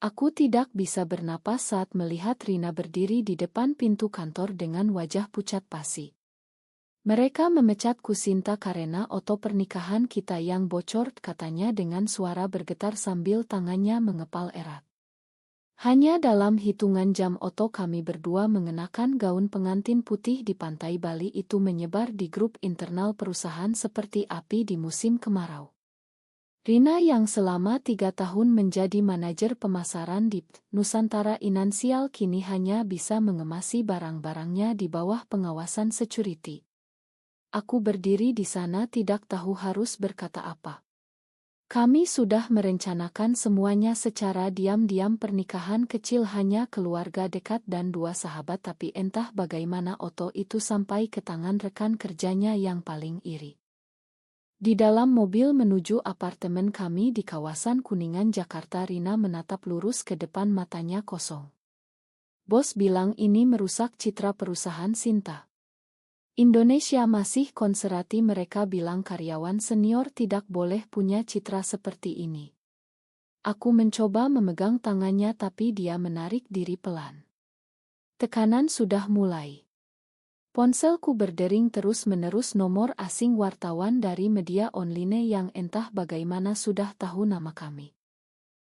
Aku tidak bisa bernapas saat melihat Rina berdiri di depan pintu kantor dengan wajah pucat pasi. Mereka memecatku Sinta karena oto pernikahan kita yang bocor, katanya dengan suara bergetar sambil tangannya mengepal erat. Hanya dalam hitungan jam oto kami berdua mengenakan gaun pengantin putih di pantai Bali itu menyebar di grup internal perusahaan seperti api di musim kemarau. Rina yang selama 3 tahun menjadi manajer pemasaran di Nusantara Inansial kini hanya bisa mengemasi barang-barangnya di bawah pengawasan security. Aku berdiri di sana tidak tahu harus berkata apa. Kami sudah merencanakan semuanya secara diam-diam, pernikahan kecil hanya keluarga dekat dan 2 sahabat, tapi entah bagaimana oto itu sampai ke tangan rekan kerjanya yang paling iri. Di dalam mobil menuju apartemen kami di kawasan Kuningan, Jakarta, Rina menatap lurus ke depan, matanya kosong. Bos bilang ini merusak citra perusahaan Sinta. Indonesia masih konservatif, mereka bilang karyawan senior tidak boleh punya citra seperti ini. Aku mencoba memegang tangannya tapi dia menarik diri pelan. Tekanan sudah mulai. Ponselku berdering terus-menerus nomor asing wartawan dari media online yang entah bagaimana sudah tahu nama kami.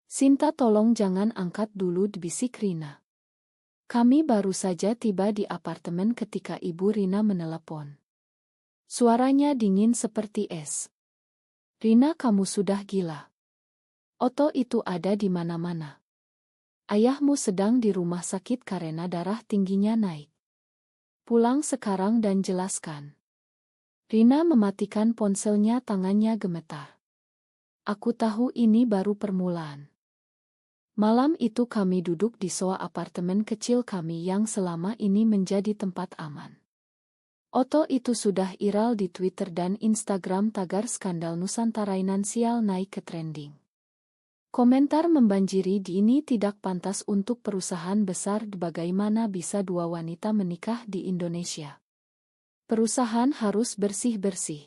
Sinta, tolong jangan angkat dulu, bisik Rina. Kami baru saja tiba di apartemen ketika Ibu Rina menelepon. Suaranya dingin seperti es. Rina, kamu sudah gila. Oto itu ada di mana-mana. Ayahmu sedang di rumah sakit karena darah tingginya naik. Pulang sekarang dan jelaskan. Rina mematikan ponselnya, tangannya gemetar. Aku tahu ini baru permulaan. Malam itu kami duduk di sofa apartemen kecil kami yang selama ini menjadi tempat aman. Oto itu sudah viral di Twitter dan Instagram, tagar skandal Nusantara Inansial naik ke trending. Komentar membanjiri, di ini tidak pantas untuk perusahaan besar, bagaimana bisa 2 wanita menikah di Indonesia. Perusahaan harus bersih-bersih.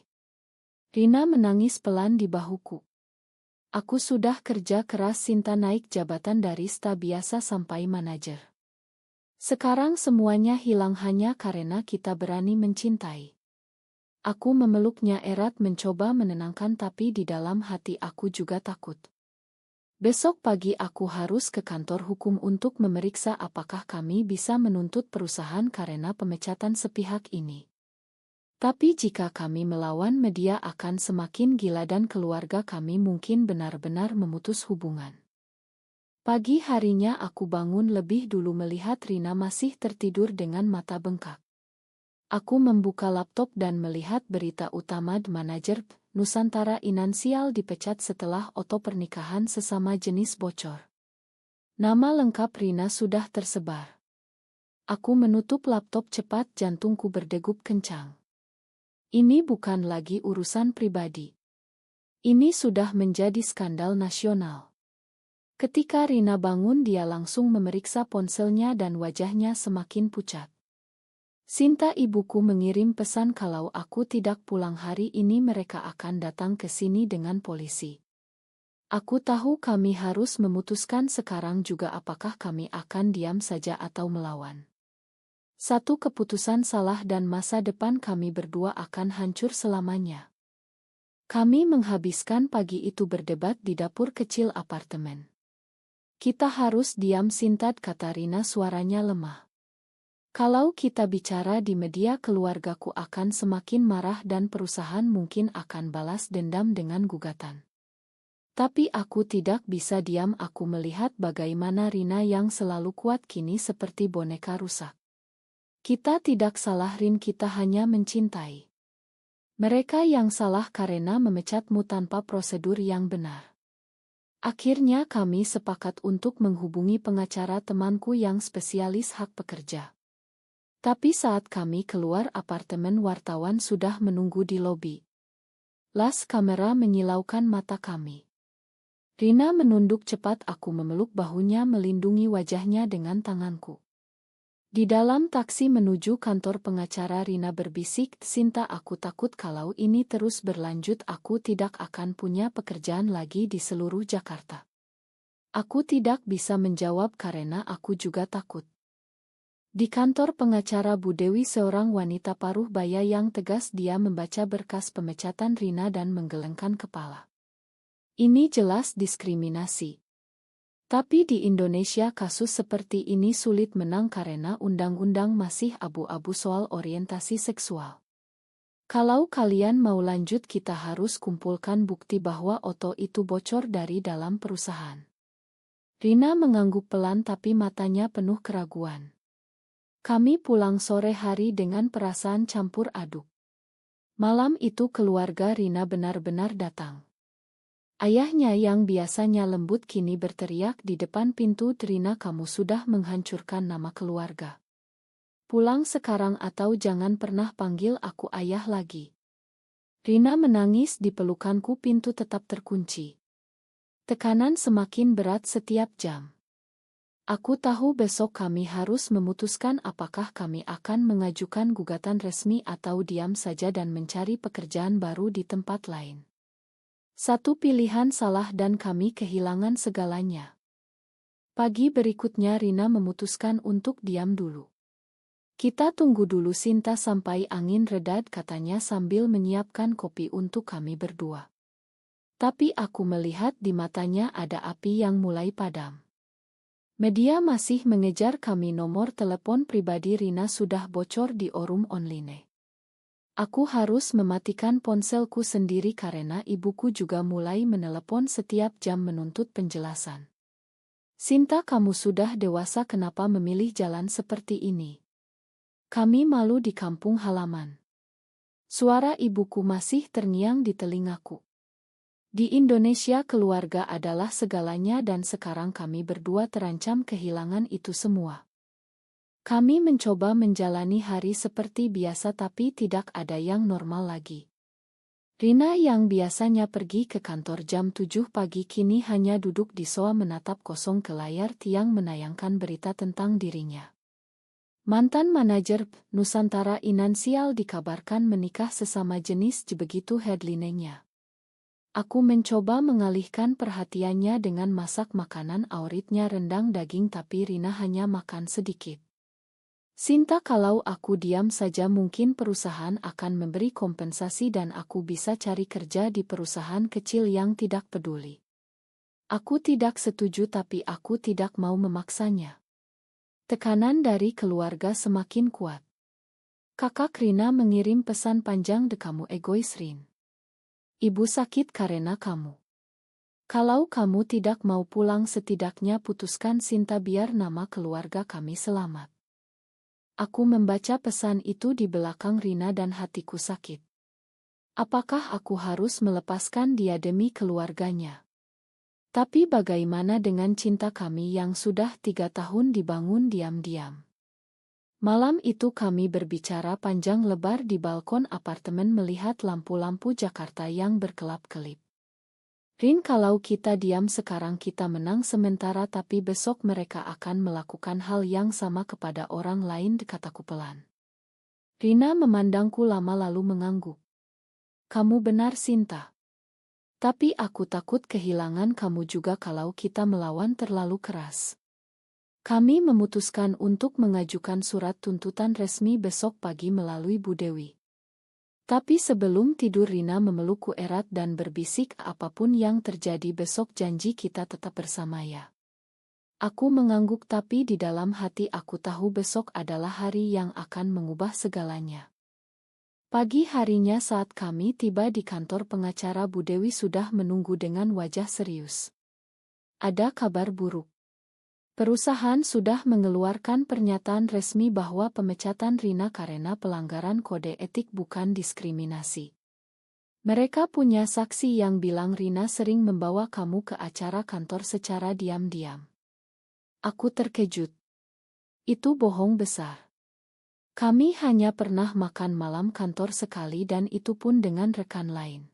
Rina menangis pelan di bahuku. Aku sudah kerja keras, Sinta naik jabatan dari staf biasa sampai manajer. Sekarang semuanya hilang hanya karena kita berani mencintai. Aku memeluknya erat mencoba menenangkan, tapi di dalam hati aku juga takut. Besok pagi aku harus ke kantor hukum untuk memeriksa apakah kami bisa menuntut perusahaan karena pemecatan sepihak ini. Tapi jika kami melawan, media akan semakin gila dan keluarga kami mungkin benar-benar memutus hubungan. Pagi harinya aku bangun lebih dulu melihat Rina masih tertidur dengan mata bengkak. Aku membuka laptop dan melihat berita utama, manajer Nusantara Inansial dipecat setelah oto pernikahan sesama jenis bocor. Nama lengkap Rina sudah tersebar. Aku menutup laptop cepat, jantungku berdegup kencang. Ini bukan lagi urusan pribadi. Ini sudah menjadi skandal nasional. Ketika Rina bangun, dia langsung memeriksa ponselnya dan wajahnya semakin pucat. Sinta, ibuku mengirim pesan kalau aku tidak pulang hari ini mereka akan datang ke sini dengan polisi. Aku tahu kami harus memutuskan sekarang juga apakah kami akan diam saja atau melawan. Satu keputusan salah dan masa depan kami berdua akan hancur selamanya. Kami menghabiskan pagi itu berdebat di dapur kecil apartemen. Kita harus diam, Sinta, kata Rina, suaranya lemah. Kalau kita bicara di media, keluargaku akan semakin marah dan perusahaan mungkin akan balas dendam dengan gugatan. Tapi aku tidak bisa diam, aku melihat bagaimana Rina yang selalu kuat kini seperti boneka rusak. Kita tidak salah, Rin, kita hanya mencintai. Mereka yang salah karena memecatmu tanpa prosedur yang benar. Akhirnya kami sepakat untuk menghubungi pengacara temanku yang spesialis hak pekerja. Tapi saat kami keluar apartemen, wartawan sudah menunggu di lobi. Las kamera menyilaukan mata kami. Rina menunduk cepat, aku memeluk bahunya melindungi wajahnya dengan tanganku. Di dalam taksi menuju kantor pengacara, Rina berbisik, Sinta, aku takut kalau ini terus berlanjut aku tidak akan punya pekerjaan lagi di seluruh Jakarta. Aku tidak bisa menjawab karena aku juga takut. Di kantor pengacara Bu Dewi, seorang wanita paruh baya yang tegas, dia membaca berkas pemecatan Rina dan menggelengkan kepala. Ini jelas diskriminasi. Tapi di Indonesia kasus seperti ini sulit menang karena undang-undang masih abu-abu soal orientasi seksual. Kalau kalian mau lanjut, kita harus kumpulkan bukti bahwa Otto itu bocor dari dalam perusahaan. Rina mengangguk pelan tapi matanya penuh keraguan. Kami pulang sore hari dengan perasaan campur aduk. Malam itu keluarga Rina benar-benar datang. Ayahnya yang biasanya lembut kini berteriak di depan pintu, "Rina, kamu sudah menghancurkan nama keluarga. Pulang sekarang atau jangan pernah panggil aku ayah lagi." Rina menangis di pelukanku, pintu tetap terkunci. Tekanan semakin berat setiap jam. Aku tahu besok kami harus memutuskan apakah kami akan mengajukan gugatan resmi atau diam saja dan mencari pekerjaan baru di tempat lain. Satu pilihan salah dan kami kehilangan segalanya. Pagi berikutnya Rina memutuskan untuk diam dulu. "Kita tunggu dulu Sinta sampai angin reda," katanya sambil menyiapkan kopi untuk kami berdua. Tapi aku melihat di matanya ada api yang mulai padam. Media masih mengejar kami. Nomor telepon pribadi Rina sudah bocor di forum online. Aku harus mematikan ponselku sendiri karena ibuku juga mulai menelepon setiap jam menuntut penjelasan. "Sinta, kamu sudah dewasa, kenapa memilih jalan seperti ini? Kami malu di kampung halaman." Suara ibuku masih terngiang di telingaku. Di Indonesia keluarga adalah segalanya dan sekarang kami berdua terancam kehilangan itu semua. Kami mencoba menjalani hari seperti biasa tapi tidak ada yang normal lagi. Rina yang biasanya pergi ke kantor jam 7 pagi kini hanya duduk di sofa menatap kosong ke layar tiang menayangkan berita tentang dirinya. Mantan manajer Nusantara Finansial dikabarkan menikah sesama jenis, begitu headline-nya. Aku mencoba mengalihkan perhatiannya dengan masak makanan favoritnya, rendang daging, tapi Rina hanya makan sedikit. "Sinta, kalau aku diam saja mungkin perusahaan akan memberi kompensasi dan aku bisa cari kerja di perusahaan kecil yang tidak peduli." Aku tidak setuju tapi aku tidak mau memaksanya. Tekanan dari keluarga semakin kuat. "Kakak Rina mengirim pesan panjang, kamu egois Rin. Ibu sakit karena kamu. Kalau kamu tidak mau pulang setidaknya putuskan Sinta biar nama keluarga kami selamat." Aku membaca pesan itu di belakang Rina dan hatiku sakit. Apakah aku harus melepaskan dia demi keluarganya? Tapi bagaimana dengan cinta kami yang sudah 3 tahun dibangun diam-diam? Malam itu kami berbicara panjang lebar di balkon apartemen melihat lampu-lampu Jakarta yang berkelap-kelip. "Rin, kalau kita diam sekarang kita menang sementara tapi besok mereka akan melakukan hal yang sama kepada orang lain," kataku pelan. Rina memandangku lama lalu mengangguk. "Kamu benar Sinta. Tapi aku takut kehilangan kamu juga kalau kita melawan terlalu keras." Kami memutuskan untuk mengajukan surat tuntutan resmi besok pagi melalui Bu Dewi. Tapi sebelum tidur Rina memelukku erat dan berbisik, "Apapun yang terjadi besok janji kita tetap bersama ya." Aku mengangguk tapi di dalam hati aku tahu besok adalah hari yang akan mengubah segalanya. Pagi harinya saat kami tiba di kantor pengacara, Bu Dewi sudah menunggu dengan wajah serius. "Ada kabar buruk. Perusahaan sudah mengeluarkan pernyataan resmi bahwa pemecatan Rina karena pelanggaran kode etik bukan diskriminasi. Mereka punya saksi yang bilang Rina sering membawa kamu ke acara kantor secara diam-diam." Aku terkejut. Itu bohong besar. Kami hanya pernah makan malam kantor sekali dan itu pun dengan rekan lain.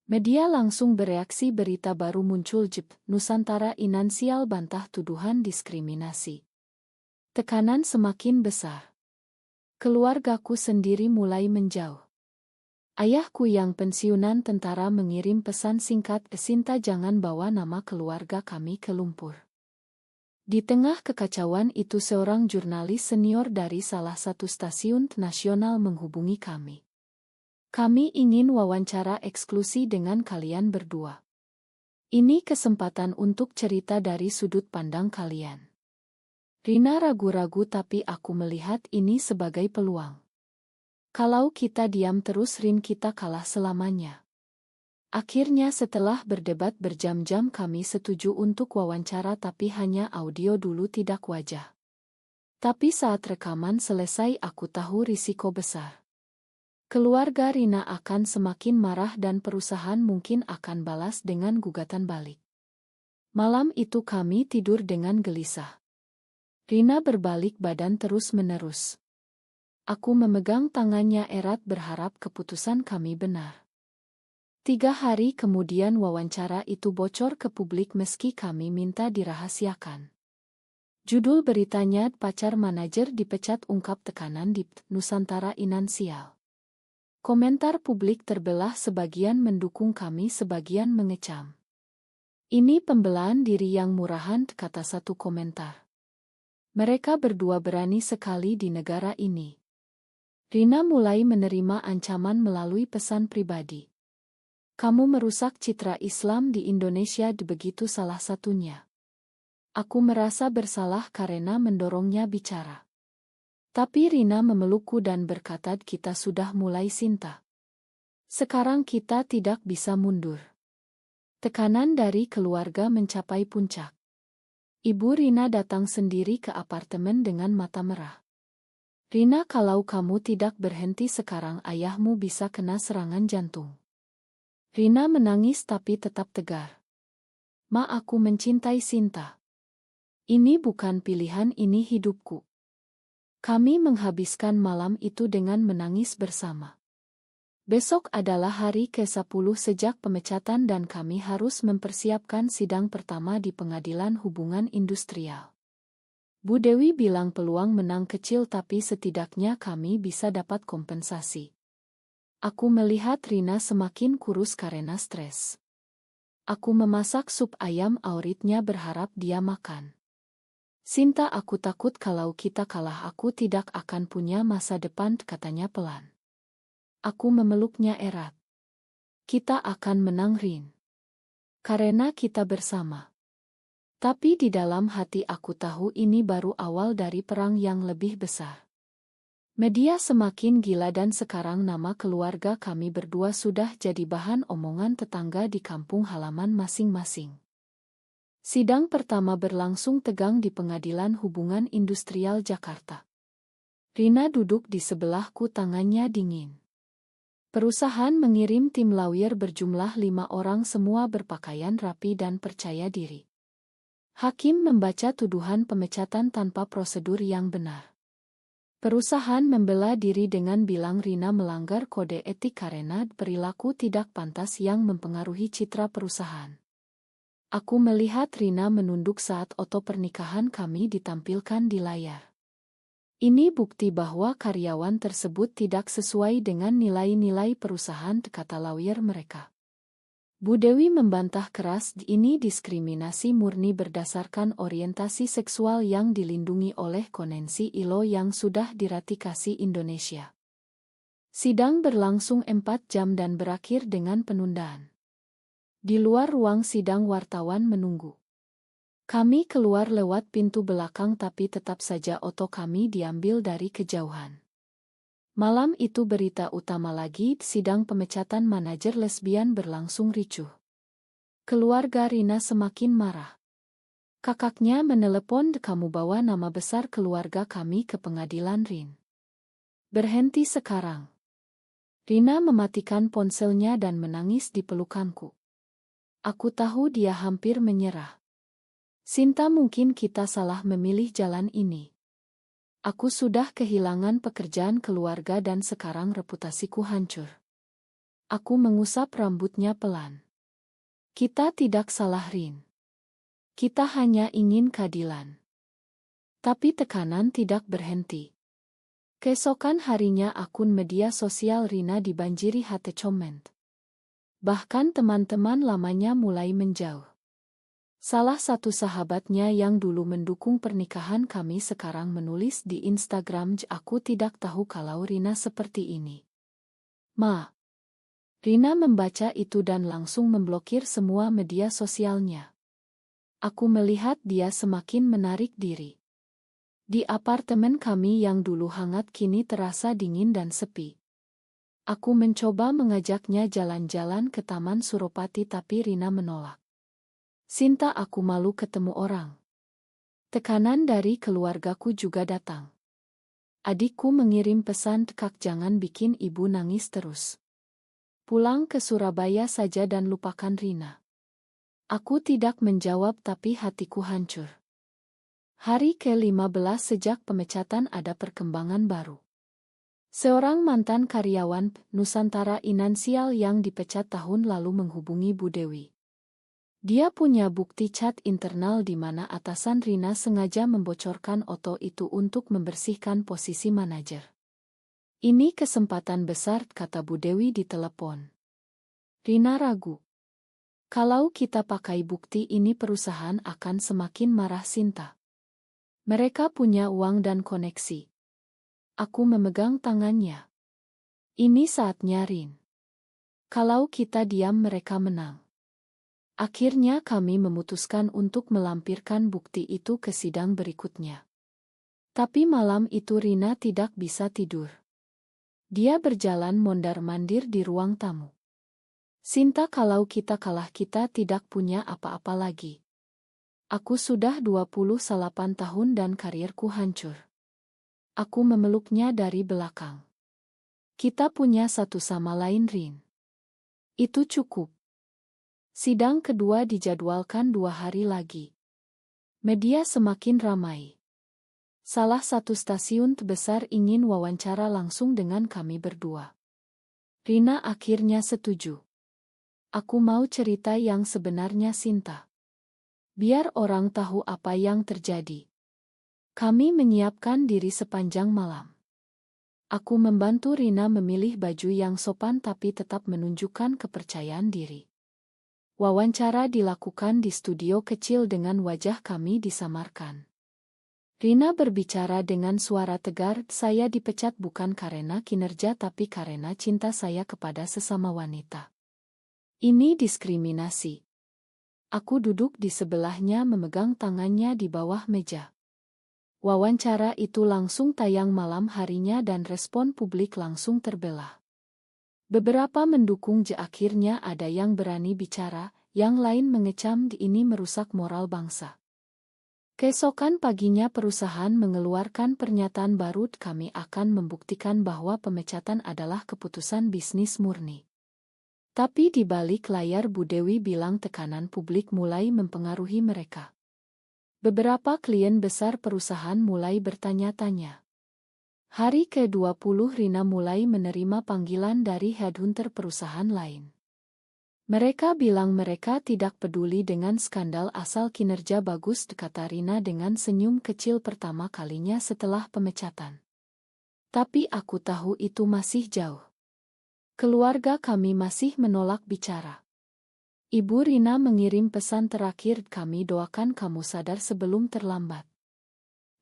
Media langsung bereaksi, berita baru muncul, Nusantara Finansial bantah tuduhan diskriminasi. Tekanan semakin besar. Keluargaku sendiri mulai menjauh. Ayahku yang pensiunan tentara mengirim pesan singkat, "Sinta, jangan bawa nama keluarga kami ke lumpur." Di tengah kekacauan itu seorang jurnalis senior dari salah satu stasiun nasional menghubungi kami. "Kami ingin wawancara eksklusi dengan kalian berdua. Ini kesempatan untuk cerita dari sudut pandang kalian." Rina ragu-ragu, tapi aku melihat ini sebagai peluang. Kalau kita diam terus, Rin, kita kalah selamanya. Akhirnya setelah berdebat berjam-jam kami setuju untuk wawancara, tapi hanya audio dulu, tidak wajah. Tapi saat rekaman selesai aku tahu risiko besar. Keluarga Rina akan semakin marah dan perusahaan mungkin akan balas dengan gugatan balik. Malam itu kami tidur dengan gelisah. Rina berbalik badan terus-menerus. Aku memegang tangannya erat berharap keputusan kami benar. 3 hari kemudian wawancara itu bocor ke publik meski kami minta dirahasiakan. Judul beritanya, "Pacar Manajer Dipecat, Ungkap Tekanan di Nusantara Inansial." Komentar publik terbelah, sebagian mendukung kami, sebagian mengecam. "Ini pembelaan diri yang murahan," kata satu komentar. "Mereka berdua berani sekali di negara ini." Rina mulai menerima ancaman melalui pesan pribadi. "Kamu merusak citra Islam di Indonesia," begitu salah satunya. Aku merasa bersalah karena mendorongnya bicara. Tapi Rina memelukku dan berkata, "Kita sudah mulai, Sinta. Sekarang kita tidak bisa mundur." Tekanan dari keluarga mencapai puncak. Ibu Rina datang sendiri ke apartemen dengan mata merah. "Rina, kalau kamu tidak berhenti sekarang, ayahmu bisa kena serangan jantung." Rina menangis tapi tetap tegar. "Ma, aku mencintai Sinta. Ini bukan pilihan, ini hidupku." Kami menghabiskan malam itu dengan menangis bersama. Besok adalah hari ke-10 sejak pemecatan dan kami harus mempersiapkan sidang pertama di Pengadilan Hubungan Industrial. Bu Dewi bilang peluang menang kecil, tapi setidaknya kami bisa dapat kompensasi. Aku melihat Rina semakin kurus karena stres. Aku memasak sup ayam awritnya berharap dia makan. "Sinta, aku takut kalau kita kalah aku tidak akan punya masa depan," katanya pelan. Aku memeluknya erat. "Kita akan menang, Rin. Karena kita bersama." Tapi di dalam hati aku tahu ini baru awal dari perang yang lebih besar. Media semakin gila dan sekarang nama keluarga kami berdua sudah jadi bahan omongan tetangga di kampung halaman masing-masing. Sidang pertama berlangsung tegang di Pengadilan Hubungan Industrial Jakarta. Rina duduk di sebelahku, tangannya dingin. Perusahaan mengirim tim lawyer berjumlah 5 orang, semua berpakaian rapi dan percaya diri. Hakim membaca tuduhan pemecatan tanpa prosedur yang benar. Perusahaan membela diri dengan bilang Rina melanggar kode etik karena perilaku tidak pantas yang mempengaruhi citra perusahaan. Aku melihat Rina menunduk saat foto pernikahan kami ditampilkan di layar. "Ini bukti bahwa karyawan tersebut tidak sesuai dengan nilai-nilai perusahaan," kata lawyer mereka. Bu Dewi membantah keras, "Ini diskriminasi murni berdasarkan orientasi seksual yang dilindungi oleh Konvensi ILO yang sudah diratifikasi Indonesia." Sidang berlangsung 4 jam dan berakhir dengan penundaan. Di luar ruang sidang wartawan menunggu. Kami keluar lewat pintu belakang, tapi tetap saja foto kami diambil dari kejauhan. Malam itu berita utama lagi, sidang pemecatan manajer lesbian berlangsung ricuh. Keluarga Rina semakin marah. Kakaknya menelepon, "Kamu bawa nama besar keluarga kami ke pengadilan, Rin. Berhenti sekarang." Rina mematikan ponselnya dan menangis di pelukanku. Aku tahu dia hampir menyerah. "Sinta, mungkin kita salah memilih jalan ini. Aku sudah kehilangan pekerjaan, keluarga, dan sekarang reputasiku hancur." Aku mengusap rambutnya pelan. "Kita tidak salah, Rin. Kita hanya ingin keadilan." Tapi tekanan tidak berhenti. Keesokan harinya akun media sosial Rina dibanjiri hate comment. Bahkan teman-teman lamanya mulai menjauh. Salah satu sahabatnya yang dulu mendukung pernikahan kami sekarang menulis di Instagram, "Aku tidak tahu kalau Rina seperti ini." Rina membaca itu dan langsung memblokir semua media sosialnya. Aku melihat dia semakin menarik diri. Di apartemen kami yang dulu hangat kini terasa dingin dan sepi. Aku mencoba mengajaknya jalan-jalan ke Taman Suropati tapi Rina menolak. "Sinta, aku malu ketemu orang." Tekanan dari keluargaku juga datang. Adikku mengirim pesan, "Kak, jangan bikin ibu nangis terus. Pulang ke Surabaya saja dan lupakan Rina." Aku tidak menjawab tapi hatiku hancur. Hari ke-15 sejak pemecatan ada perkembangan baru. Seorang mantan karyawan Nusantara Inansial yang dipecat tahun lalu menghubungi Bu Dewi. Dia punya bukti chat internal di mana atasan Rina sengaja membocorkan foto itu untuk membersihkan posisi manajer. "Ini kesempatan besar," kata Bu Dewi di telepon. Rina ragu. "Kalau kita pakai bukti ini perusahaan akan semakin marah, Sinta. Mereka punya uang dan koneksi." Aku memegang tangannya. "Ini saatnya, Rin. Kalau kita diam mereka menang." Akhirnya kami memutuskan untuk melampirkan bukti itu ke sidang berikutnya. Tapi malam itu Rina tidak bisa tidur. Dia berjalan mondar-mandir di ruang tamu. "Sinta, kalau kita kalah kita tidak punya apa-apa lagi. Aku sudah 28 tahun dan karirku hancur." Aku memeluknya dari belakang. "Kita punya satu sama lain, Rin. Itu cukup." Sidang kedua dijadwalkan 2 hari lagi. Media semakin ramai. Salah satu stasiun terbesar ingin wawancara langsung dengan kami berdua. Rina akhirnya setuju. "Aku mau cerita yang sebenarnya, Sinta. Biar orang tahu apa yang terjadi." Kami menyiapkan diri sepanjang malam. Aku membantu Rina memilih baju yang sopan tapi tetap menunjukkan kepercayaan diri. Wawancara dilakukan di studio kecil dengan wajah kami disamarkan. Rina berbicara dengan suara tegar, "Saya dipecat bukan karena kinerja tapi karena cinta saya kepada sesama wanita. Ini diskriminasi." Aku duduk di sebelahnya memegang tangannya di bawah meja. Wawancara itu langsung tayang malam harinya dan respon publik langsung terbelah. Beberapa mendukung, akhirnya ada yang berani bicara, yang lain mengecam ini merusak moral bangsa. Keesokan paginya perusahaan mengeluarkan pernyataan baru, "Kami akan membuktikan bahwa pemecatan adalah keputusan bisnis murni." Tapi di balik layar Bu Dewi bilang tekanan publik mulai mempengaruhi mereka. Beberapa klien besar perusahaan mulai bertanya-tanya. Hari ke-20 Rina mulai menerima panggilan dari headhunter perusahaan lain. Mereka bilang mereka tidak peduli dengan skandal asal kinerja bagus, kata Rina dengan senyum kecil pertama kalinya setelah pemecatan. Tapi aku tahu itu masih jauh. Keluarga kami masih menolak bicara. Ibu Rina mengirim pesan terakhir, "Kami doakan kamu sadar sebelum terlambat."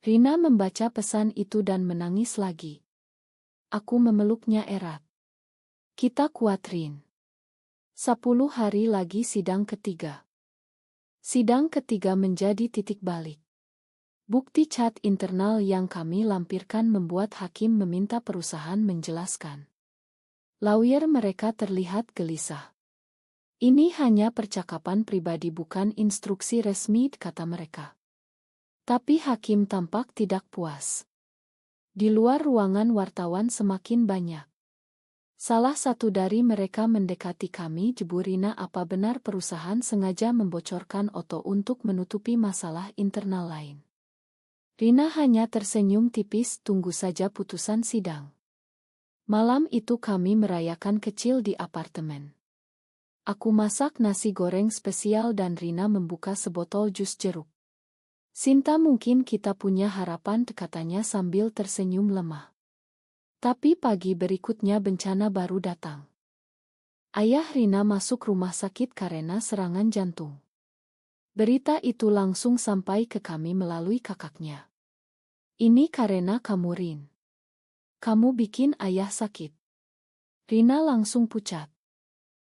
Rina membaca pesan itu dan menangis lagi. Aku memeluknya erat. "Kita kuat, Rin. 10 hari lagi sidang ketiga." Sidang ketiga menjadi titik balik. Bukti chat internal yang kami lampirkan membuat hakim meminta perusahaan menjelaskan. Lawyer mereka terlihat gelisah. "Ini hanya percakapan pribadi bukan instruksi resmi," kata mereka. Tapi hakim tampak tidak puas. Di luar ruangan wartawan semakin banyak. Salah satu dari mereka mendekati kami, "Bu Rina, apa benar perusahaan sengaja membocorkan foto untuk menutupi masalah internal lain?" Rina hanya tersenyum tipis, "Tunggu saja putusan sidang." Malam itu kami merayakan kecil di apartemen. Aku masak nasi goreng spesial dan Rina membuka sebotol jus jeruk. "Sinta, mungkin kita punya harapan," katanya sambil tersenyum lemah. Tapi pagi berikutnya bencana baru datang. Ayah Rina masuk rumah sakit karena serangan jantung. Berita itu langsung sampai ke kami melalui kakaknya. Ini karena kamu, Rin. Kamu bikin ayah sakit. Rina langsung pucat.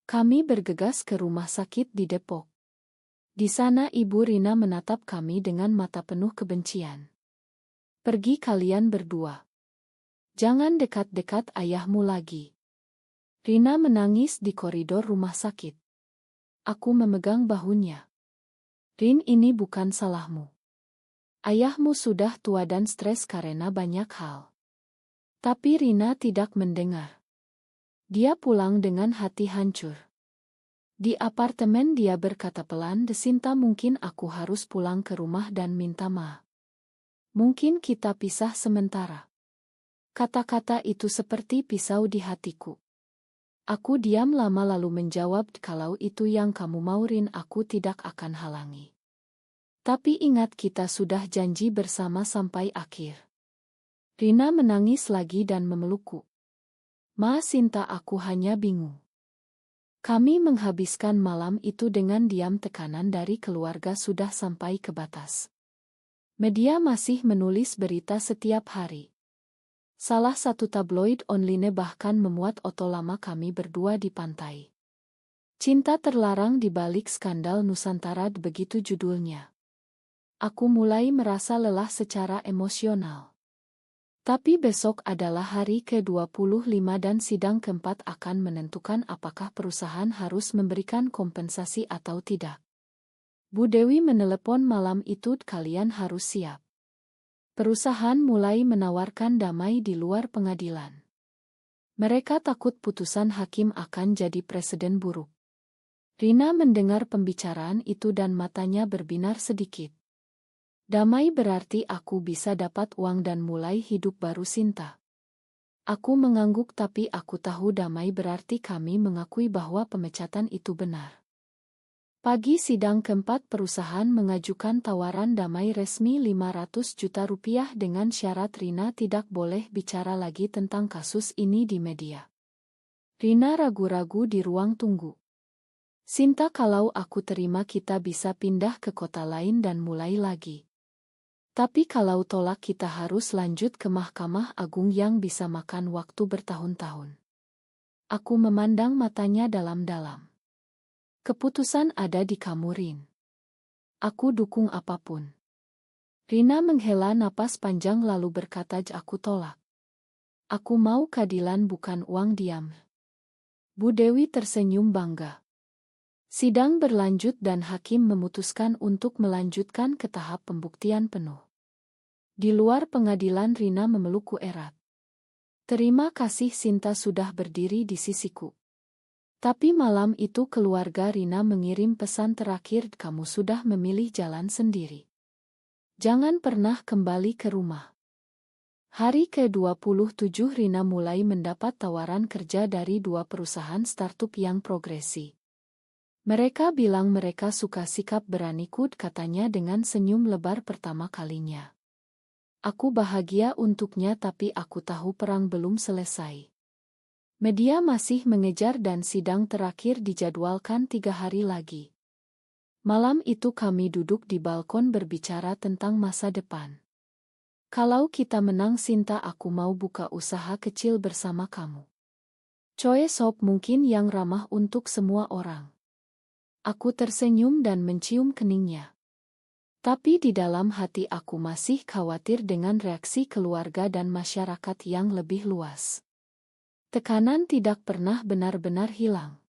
Kami bergegas ke rumah sakit di Depok. Di sana Ibu Rina menatap kami dengan mata penuh kebencian. Pergi kalian berdua. Jangan dekat-dekat ayahmu lagi. Rina menangis di koridor rumah sakit. Aku memegang bahunya. Rin, ini bukan salahmu. Ayahmu sudah tua dan stres karena banyak hal. Tapi Rina tidak mendengar. Dia pulang dengan hati hancur. Di apartemen dia berkata pelan, "Desinta, mungkin aku harus pulang ke rumah dan minta maaf. Mungkin kita pisah sementara." Kata-kata itu seperti pisau di hatiku. Aku diam lama lalu menjawab, "Kalau itu yang kamu mau, Rin, aku tidak akan halangi. Tapi ingat, kita sudah janji bersama sampai akhir." Rina menangis lagi dan memelukku. "Ma Sinta, aku hanya bingung." Kami menghabiskan malam itu dengan diam. Tekanan dari keluarga sudah sampai ke batas. Media masih menulis berita setiap hari. Salah satu tabloid online bahkan memuat foto lama kami berdua di pantai. "Cinta terlarang di balik skandal Nusantara," begitu judulnya. Aku mulai merasa lelah secara emosional. Tapi besok adalah hari ke-25 dan sidang keempat akan menentukan apakah perusahaan harus memberikan kompensasi atau tidak. Bu Dewi menelepon malam itu, "Kalian harus siap. Perusahaan mulai menawarkan damai di luar pengadilan. Mereka takut putusan hakim akan jadi presiden buruk." Rina mendengar pembicaraan itu dan matanya berbinar sedikit. "Damai berarti aku bisa dapat uang dan mulai hidup baru, Sinta." Aku mengangguk, tapi aku tahu damai berarti kami mengakui bahwa pemecatan itu benar. Pagi sidang keempat, perusahaan mengajukan tawaran damai resmi 500 juta rupiah dengan syarat Rina tidak boleh bicara lagi tentang kasus ini di media. Rina ragu-ragu di ruang tunggu. "Sinta, kalau aku terima kita bisa pindah ke kota lain dan mulai lagi. Tapi kalau tolak kita harus lanjut ke Mahkamah Agung yang bisa makan waktu bertahun-tahun." Aku memandang matanya dalam-dalam. "Keputusan ada di kamu, Rin. Aku dukung apapun." Rina menghela napas panjang lalu berkata, "Aku tolak. Aku mau keadilan, bukan uang." "Diam." Bu Dewi tersenyum bangga. Sidang berlanjut dan hakim memutuskan untuk melanjutkan ke tahap pembuktian penuh. Di luar pengadilan Rina memelukku erat. "Terima kasih, Sinta, sudah berdiri di sisiku." Tapi malam itu keluarga Rina mengirim pesan terakhir, "Kamu sudah memilih jalan sendiri. Jangan pernah kembali ke rumah." Hari ke-27 Rina mulai mendapat tawaran kerja dari 2 perusahaan startup yang progresi. Mereka bilang mereka suka sikap beraniku, katanya dengan senyum lebar pertama kalinya. Aku bahagia untuknya, tapi aku tahu perang belum selesai. Media masih mengejar dan sidang terakhir dijadwalkan 3 hari lagi. Malam itu kami duduk di balkon berbicara tentang masa depan. "Kalau kita menang, Sinta, aku mau buka usaha kecil bersama kamu. Choy Shop, mungkin yang ramah untuk semua orang." Aku tersenyum dan mencium keningnya. Tapi di dalam hati aku masih khawatir dengan reaksi keluarga dan masyarakat yang lebih luas. Tekanan tidak pernah benar-benar hilang.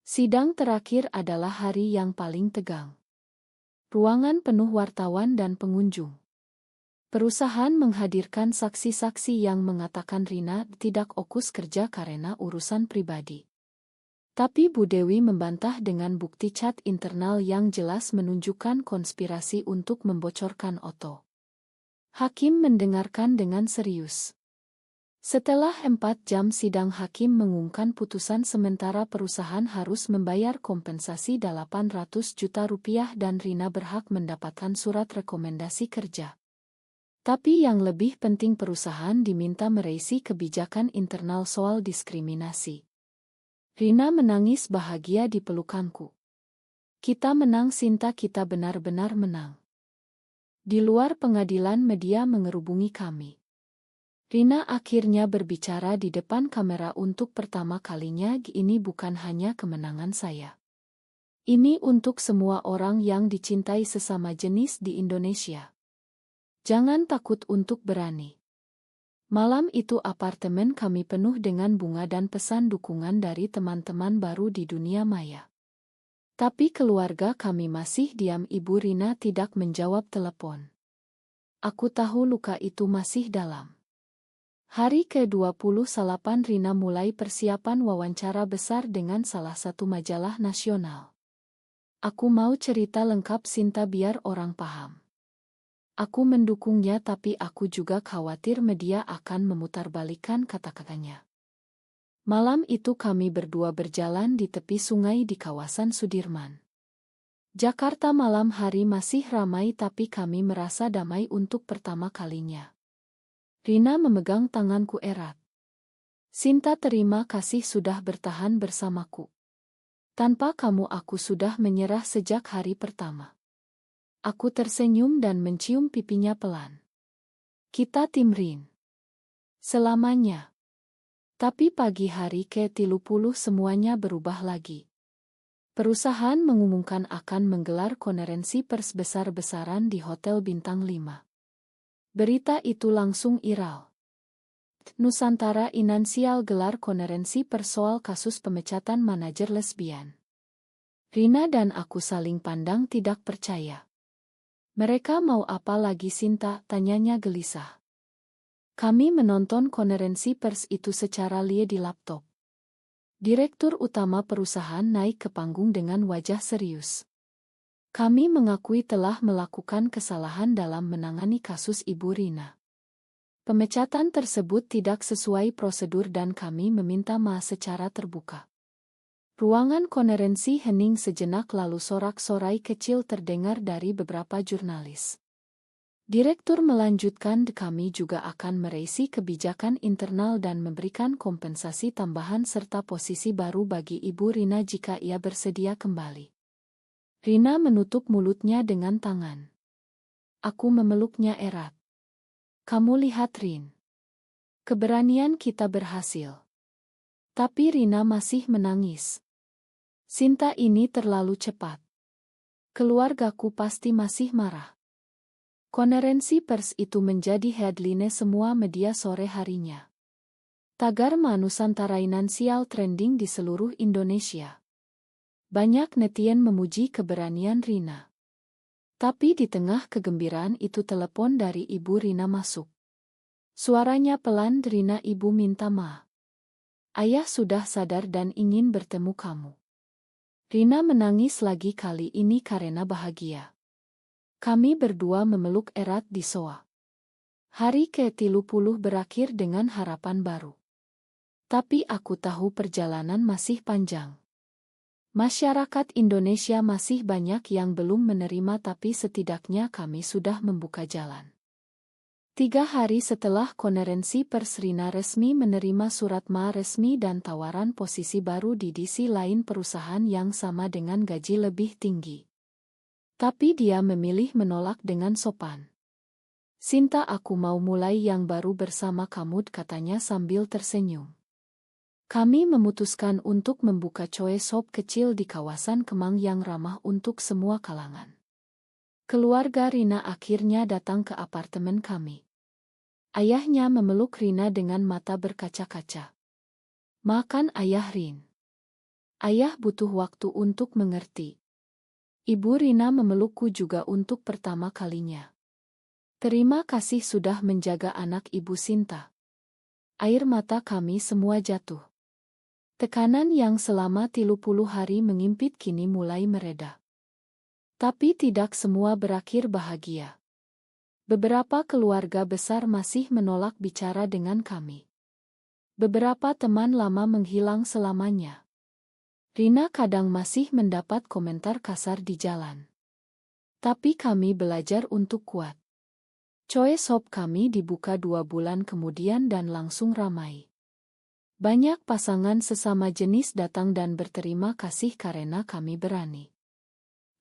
Sidang terakhir adalah hari yang paling tegang. Ruangan penuh wartawan dan pengunjung. Perusahaan menghadirkan saksi-saksi yang mengatakan Rina tidak fokus kerja karena urusan pribadi. Tapi Bu Dewi membantah dengan bukti chat internal yang jelas menunjukkan konspirasi untuk membocorkan Otto. Hakim mendengarkan dengan serius. Setelah 4 jam sidang, hakim mengumumkan putusan sementara perusahaan harus membayar kompensasi 800 juta rupiah dan Rina berhak mendapatkan surat rekomendasi kerja. Tapi yang lebih penting perusahaan diminta merevisi kebijakan internal soal diskriminasi. Rina menangis bahagia di pelukanku. Kita menang Sinta, kita benar-benar menang. Di luar pengadilan media mengerubungi kami. Rina akhirnya berbicara di depan kamera untuk pertama kalinya. Ini bukan hanya kemenangan saya. Ini untuk semua orang yang dicintai sesama jenis di Indonesia. Jangan takut untuk berani. Malam itu apartemen kami penuh dengan bunga dan pesan dukungan dari teman-teman baru di dunia maya. Tapi keluarga kami masih diam. Ibu Rina tidak menjawab telepon. Aku tahu luka itu masih dalam. Hari ke-28 Rina mulai persiapan wawancara besar dengan salah satu majalah nasional. Aku mau cerita lengkap Sinta biar orang paham. Aku mendukungnya tapi aku juga khawatir media akan memutarbalikkan kata-katanya. Malam itu kami berdua berjalan di tepi sungai di kawasan Sudirman. Jakarta malam hari masih ramai tapi kami merasa damai untuk pertama kalinya. Rina memegang tanganku erat. Sinta, terima kasih sudah bertahan bersamaku. Tanpa kamu aku sudah menyerah sejak hari pertama. Aku tersenyum dan mencium pipinya pelan. Kita tim Rin. Selamanya. Tapi pagi hari ke-30 semuanya berubah lagi. Perusahaan mengumumkan akan menggelar konferensi pers besar-besaran di Hotel Bintang 5. Berita itu langsung viral. Nusantara Inansial gelar konferensi pers soal kasus pemecatan manajer lesbian. Rina dan aku saling pandang tidak percaya. Mereka mau apa lagi Sinta? Tanyanya gelisah. Kami menonton konferensi pers itu secara live di laptop. Direktur utama perusahaan naik ke panggung dengan wajah serius. Kami mengakui telah melakukan kesalahan dalam menangani kasus Ibu Rina. Pemecatan tersebut tidak sesuai prosedur dan kami meminta maaf secara terbuka. Ruangan konferensi hening sejenak lalu sorak-sorai kecil terdengar dari beberapa jurnalis. Direktur melanjutkan, kami juga akan merevisi kebijakan internal dan memberikan kompensasi tambahan serta posisi baru bagi Ibu Rina jika ia bersedia kembali. Rina menutup mulutnya dengan tangan. Aku memeluknya erat. Kamu lihat Rin. Keberanian kita berhasil. Tapi Rina masih menangis. Sinta, ini terlalu cepat. Keluargaku pasti masih marah. Konferensi pers itu menjadi headline semua media sore harinya. Tagar Nusantara Inansial trending di seluruh Indonesia. Banyak netizen memuji keberanian Rina. Tapi di tengah kegembiraan itu telepon dari Ibu Rina masuk. Suaranya pelan, Rina, Ibu minta maaf. Ayah sudah sadar dan ingin bertemu kamu. Rina menangis lagi, kali ini karena bahagia. Kami berdua memeluk erat di soa. Hari ke-30 berakhir dengan harapan baru. Tapi aku tahu perjalanan masih panjang. Masyarakat Indonesia masih banyak yang belum menerima tapi setidaknya kami sudah membuka jalan. 3 hari setelah konferensi pers Rina resmi menerima surat resmi dan tawaran posisi baru di divisi lain perusahaan yang sama dengan gaji lebih tinggi. Tapi dia memilih menolak dengan sopan. Sinta, aku mau mulai yang baru bersama kamu, katanya sambil tersenyum. Kami memutuskan untuk membuka coe shop kecil di kawasan Kemang yang ramah untuk semua kalangan. Keluarga Rina akhirnya datang ke apartemen kami. Ayahnya memeluk Rina dengan mata berkaca-kaca. Makan ayah, Rin. Ayah butuh waktu untuk mengerti. Ibu Rina memelukku juga untuk pertama kalinya. Terima kasih sudah menjaga anak Ibu Sinta. Air mata kami semua jatuh. Tekanan yang selama 30 hari mengimpit kini mulai mereda. Tapi tidak semua berakhir bahagia. Beberapa keluarga besar masih menolak bicara dengan kami. Beberapa teman lama menghilang selamanya. Rina kadang masih mendapat komentar kasar di jalan. Tapi kami belajar untuk kuat. Choe shop kami dibuka 2 bulan kemudian dan langsung ramai. Banyak pasangan sesama jenis datang dan berterima kasih karena kami berani.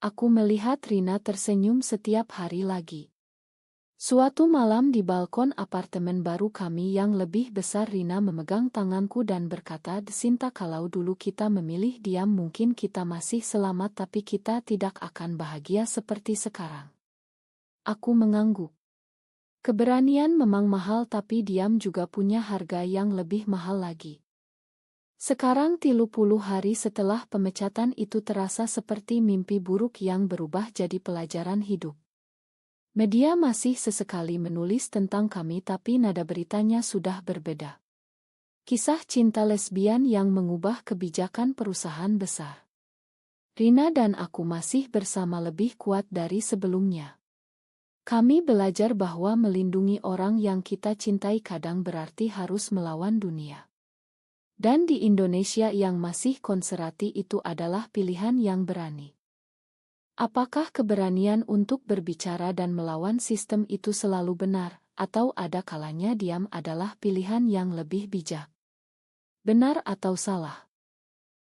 Aku melihat Rina tersenyum setiap hari lagi. Suatu malam di balkon apartemen baru kami yang lebih besar, Rina memegang tanganku dan berkata, "Sinta, kalau dulu kita memilih diam mungkin kita masih selamat, tapi kita tidak akan bahagia seperti sekarang." Aku mengangguk. Keberanian memang mahal, tapi diam juga punya harga yang lebih mahal lagi. Sekarang 30 hari setelah pemecatan itu terasa seperti mimpi buruk yang berubah jadi pelajaran hidup. Media masih sesekali menulis tentang kami, tapi nada beritanya sudah berbeda. Kisah cinta lesbian yang mengubah kebijakan perusahaan besar. Rina dan aku masih bersama lebih kuat dari sebelumnya. Kami belajar bahwa melindungi orang yang kita cintai kadang berarti harus melawan dunia. Dan di Indonesia yang masih konservatif itu adalah pilihan yang berani. Apakah keberanian untuk berbicara dan melawan sistem itu selalu benar, atau ada kalanya diam adalah pilihan yang lebih bijak? Benar atau salah?